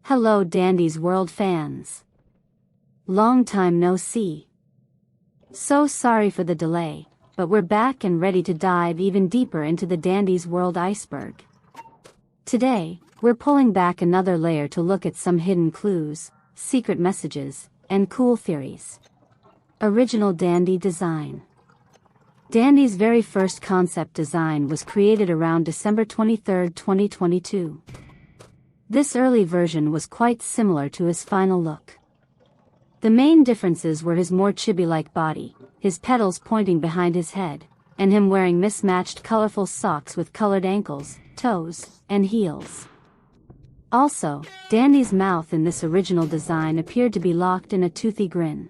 Hello dDandy's World fans. Long time no see. So sorry for the delay, but we're back and ready to dive even deeper into the dDandy's World Iceberg. Today, we're pulling back another layer to look at some hidden clues, secret messages, and cool theories. Original dDandy design. dDandy's very first concept design was created around December 23, 2022. This early version was quite similar to his final look. The main differences were his more chibi-like body, his petals pointing behind his head, and him wearing mismatched colorful socks with colored ankles, toes, and heels. Also, dDandy's mouth in this original design appeared to be locked in a toothy grin.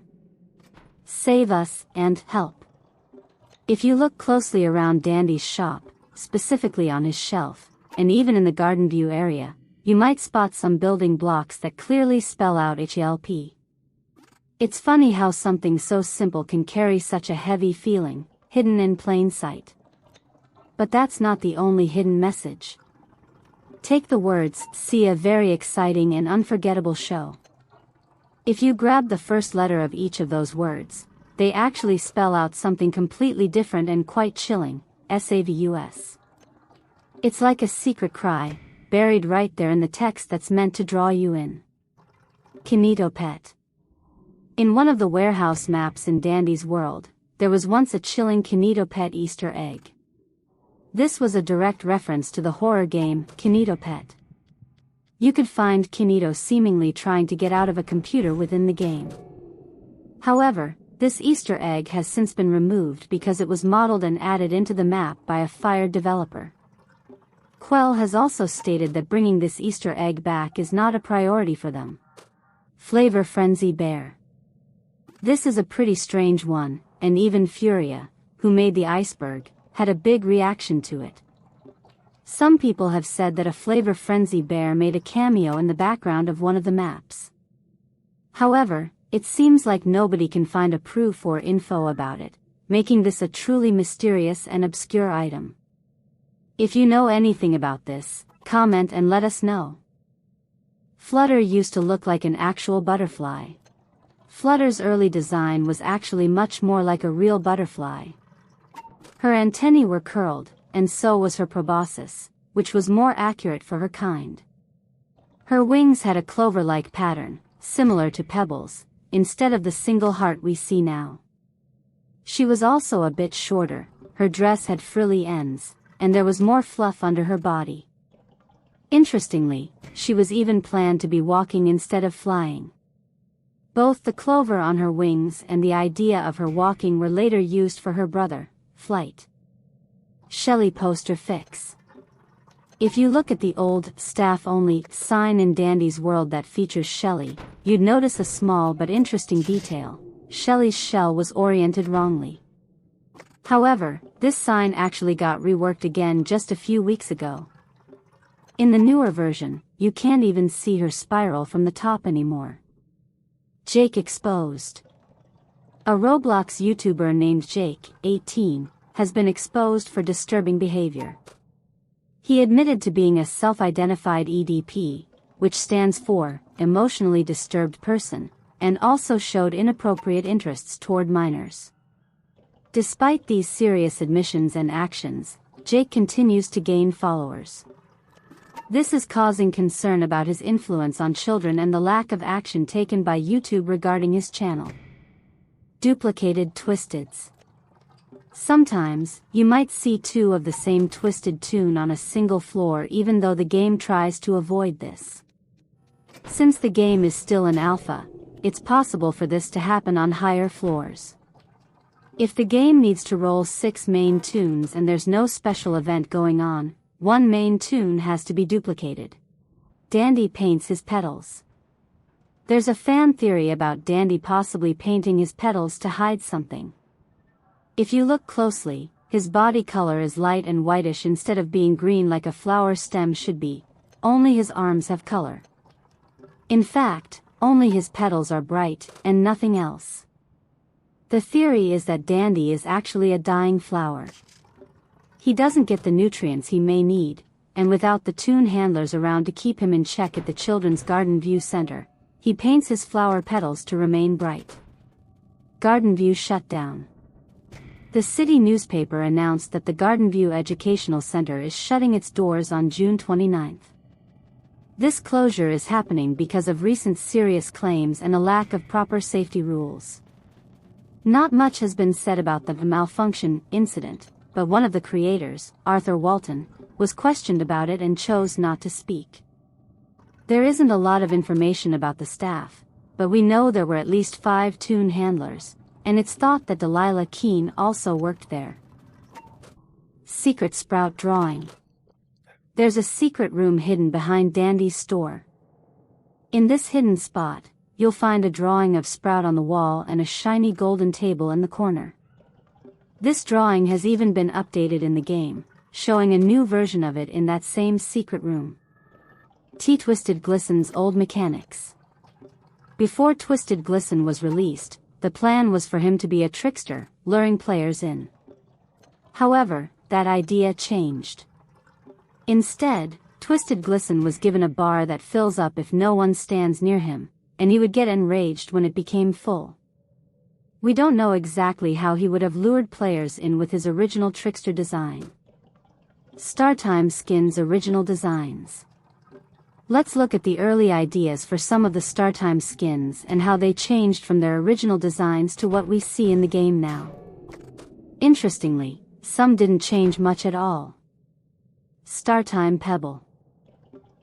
Save us, and help. If you look closely around dDandy's shop, specifically on his shelf, and even in the Gardenview area, you might spot some building blocks that clearly spell out HELP. It's funny how something so simple can carry such a heavy feeling, hidden in plain sight. But that's not the only hidden message. Take the words, "See a very exciting and unforgettable show." If you grab the first letter of each of those words, they actually spell out something completely different and quite chilling, SAVUS. It's like a secret cry, buried right there in the text that's meant to draw you in. Kito Pet. In one of the warehouse maps in dDandy's world, there was once a chilling Kito Pet Easter Egg. This was a direct reference to the horror game, Kito Pet. You could find Kito seemingly trying to get out of a computer within the game. However, this Easter egg has since been removed because it was modeled and added into the map by a fired developer. Quell has also stated that bringing this Easter egg back is not a priority for them. Flavor Frenzy Bear. This is a pretty strange one, and even Furia, who made the iceberg, had a big reaction to it. Some people have said that a Flavor Frenzy Bear made a cameo in the background of one of the maps. However, it seems like nobody can find a proof or info about it, making this a truly mysterious and obscure item. If you know anything about this, comment and let us know. Flutter used to look like an actual butterfly. Flutter's early design was actually much more like a real butterfly. Her antennae were curled, and so was her proboscis, which was more accurate for her kind. Her wings had a clover-like pattern, similar to pebbles, instead of the single heart we see now. She was also a bit shorter, her dress had frilly ends, and there was more fluff under her body. Interestingly, she was even planned to be walking instead of flying. Both the clover on her wings and the idea of her walking were later used for her brother, Flyte. Shelly Poster Fix. If you look at the old, staff-only, sign in dDandy's world that features Shelly, you'd notice a small but interesting detail. Shelly's shell was oriented wrongly. However, this sign actually got reworked again just a few weeks ago. In the newer version, you can't even see her spiral from the top anymore. Jake Exposed. A Roblox YouTuber named Jake, 18, has been exposed for disturbing behavior. He admitted to being a self-identified EDP, which stands for Emotionally Disturbed Person, and also showed inappropriate interests toward minors. Despite these serious admissions and actions, Jake continues to gain followers. This is causing concern about his influence on children and the lack of action taken by YouTube regarding his channel. Duplicated Twisteds. Sometimes, you might see two of the same twisted toon on a single floor even though the game tries to avoid this. Since the game is still in alpha, it's possible for this to happen on higher floors. If the game needs to roll 6 main toons and there's no special event going on, one main toon has to be duplicated. dDandy paints his petals. There's a fan theory about dDandy possibly painting his petals to hide something. If you look closely, his body color is light and whitish instead of being green like a flower stem should be. Only his arms have color. In fact, only his petals are bright, and nothing else. The theory is that dDandy is actually a dying flower. He doesn't get the nutrients he may need, and without the toon handlers around to keep him in check at the children's Gardenview Center, he paints his flower petals to remain bright. Gardenview shut down. The city newspaper announced that the Gardenview Educational Center is shutting its doors on June 29. This closure is happening because of recent serious claims and a lack of proper safety rules. Not much has been said about the Malfunction Incident, but one of the creators, Walton, was questioned about it and chose not to speak. There isn't a lot of information about the staff, but we know there were at least 5 toon handlers, and it's thought that Delila Keane also worked there. Secret Sprout Drawing. There's a secret room hidden behind dDandy's store. In this hidden spot, you'll find a drawing of Sprout on the wall and a shiny golden table in the corner. This drawing has even been updated in the game, showing a new version of it in that same secret room. Twisted Glisten's old mechanics. Before Twisted Glisten was released, the plan was for him to be a trickster, luring players in. However, that idea changed. Instead, Twisted Glisten was given a bar that fills up if no one stands near him, and he would get enraged when it became full. We don't know exactly how he would have lured players in with his original trickster design. StarTime Skins original designs. Let's look at the early ideas for some of the StarTime skins and how they changed from their original designs to what we see in the game now. Interestingly, some didn't change much at all. StarTime Pebble.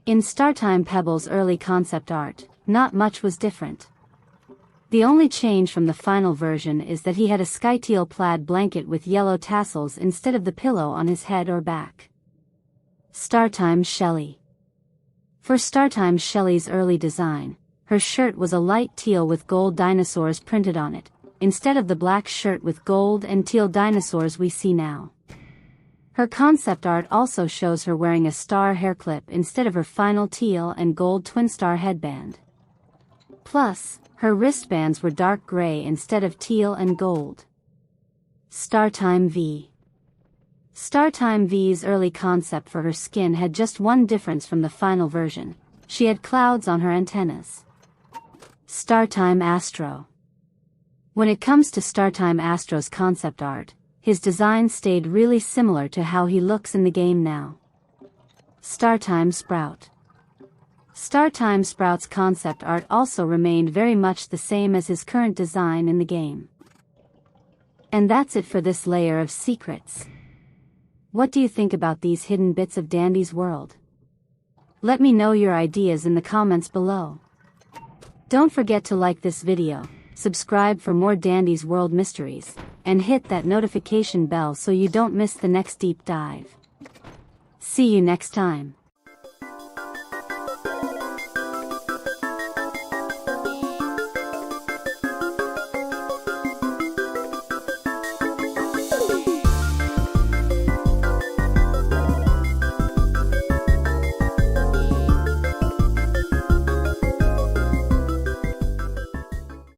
In StarTime Pebble's early concept art, not much was different. The only change from the final version is that he had a sky-teal plaid blanket with yellow tassels instead of the pillow on his head or back. StarTime Shelly. For StarTime Shelly's early design, her shirt was a light teal with gold dinosaurs printed on it, instead of the black shirt with gold and teal dinosaurs we see now. Her concept art also shows her wearing a star hair clip instead of her final teal and gold twin star headband. Plus, her wristbands were dark gray instead of teal and gold. StarTime V. StarTime V's early concept for her skin had just one difference from the final version: she had clouds on her antennas. StarTime Astro. When it comes to StarTime Astro's concept art, his design stayed really similar to how he looks in the game now. StarTime Sprout. StarTime Sprout's concept art also remained very much the same as his current design in the game. And that's it for this layer of secrets. What do you think about these hidden bits of dDandy's world? Let me know your ideas in the comments below. Don't forget to like this video, subscribe for more dDandy's world mysteries, and hit that notification bell so you don't miss the next deep dive. See you next time.